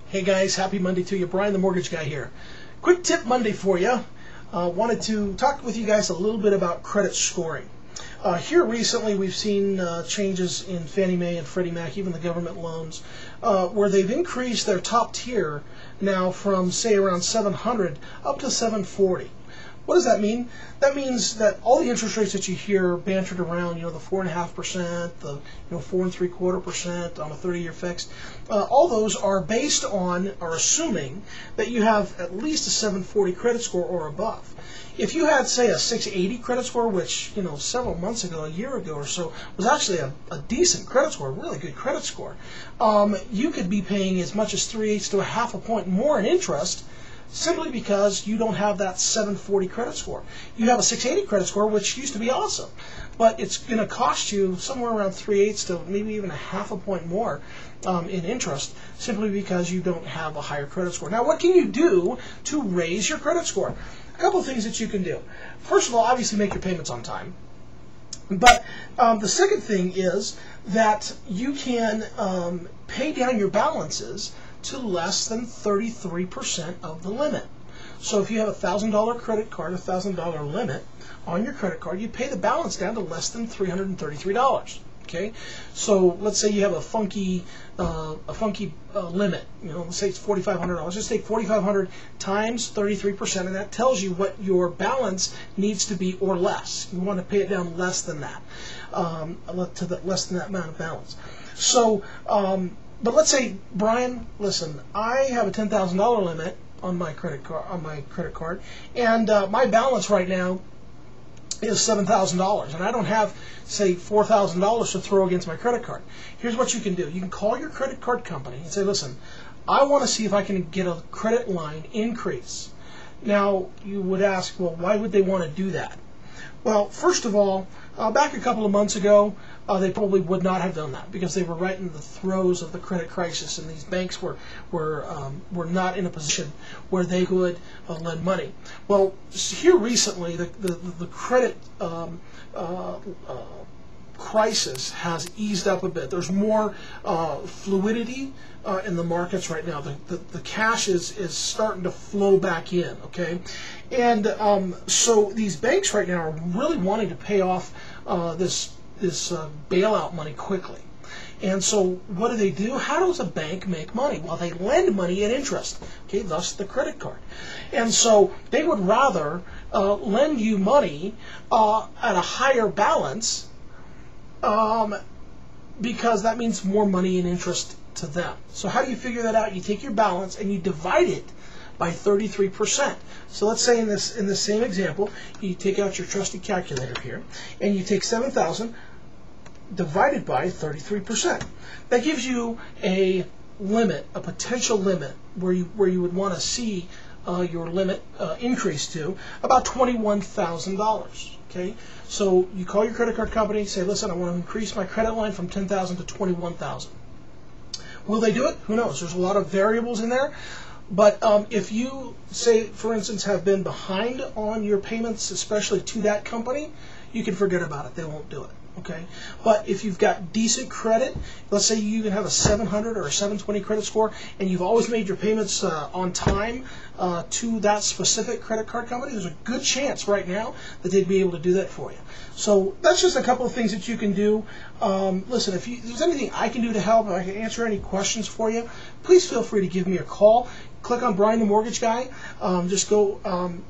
Hey guys, happy Monday to you. Brian the Mortgage Guy here. Quick tip Monday for you. Wanted to talk with you guys a little bit about credit scoring. Here recently we've seen changes in Fannie Mae and Freddie Mac, even the government loans, where they've increased their top tier now from say around 700 up to 740. What does that mean? That means that all the interest rates that you hear bantered around, the 4.5%, the 4.75% on a 30-year fixed, all those are based on, or assuming that you have at least a 740 credit score or above. If you had, say, a 680 credit score, which, several months ago, a year ago or so, was actually a decent credit score, a really good credit score, you could be paying as much as 3/8 to a half a point more in interest simply because you don't have that 740 credit score. You have a 680 credit score, which used to be awesome, but it's going to cost you somewhere around 3/8 to maybe even a half a point more in interest simply because you don't have a higher credit score. Now, what can you do to raise your credit score? A couple of things that you can do. First of all, obviously make your payments on time. But the second thing is that you can pay down your balances to less than 33% of the limit. So if you have a $1,000 credit card, a $1,000 limit on your credit card, you pay the balance down to less than $333. Okay, so let's say you have a funky limit. Let's say it's $4,500. Just take $4,500 times 33%, and that tells you what your balance needs to be or less. You want to pay it down less than that, less than that amount of balance. So, but let's say, Brian, listen, I have a $10,000 limit on my credit card, and my balance right now is $7,000, and I don't have, say, $4,000 to throw against my credit card. Here's what you can do. You can call your credit card company and say, listen, I want to see if I can get a credit line increase. Now, you would ask, well, why would they want to do that? Well, first of all, back a couple of months ago, they probably would not have done that because they were right in the throes of the credit crisis, and these banks were not in a position where they could lend money. Well, here recently, the credit crisis has eased up a bit. There's more fluidity in the markets right now. The cash is starting to flow back in, okay? And so these banks right now are really wanting to pay off this bailout money quickly. And so what do? How does a bank make money? Well, they lend money at interest, okay, thus the credit card. And so they would rather lend you money at a higher balance because that means more money in interest to them. So how do you figure that out? You take your balance and you divide it by 33%. So let's say in this same example, you take out your trusty calculator here, and you take 7,000 divided by 33%. That gives you a limit, a potential limit, where you would want to see your limit increase to about $21,000. Okay, so you call your credit card company, say, listen, I want to increase my credit line from 10,000 to 21,000. Will they do it? Who knows? There's a lot of variables in there. But if you, say, for instance, have been behind on your payments, especially to that company, you can forget about it. They won't do it. Okay, but if you've got decent credit, let's say you even have a 700 or a 720 credit score, and you've always made your payments on time to that specific credit card company, there's a good chance right now that they'd be able to do that for you. So that's just a couple of things that you can do. Listen, if there's anything I can do to help, or I can answer any questions for you, please feel free to give me a call. Click on Brian the Mortgage Guy. Just go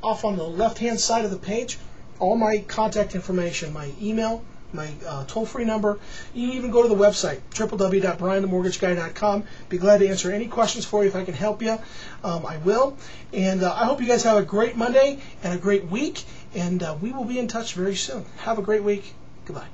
off on the left-hand side of the page. All my contact information, my email, my toll-free number. You can even go to the website, www.brianthemortgageguy.com. Be glad to answer any questions for you if I can help you. I will. And I hope you guys have a great Monday and a great week, and we will be in touch very soon. Have a great week. Goodbye.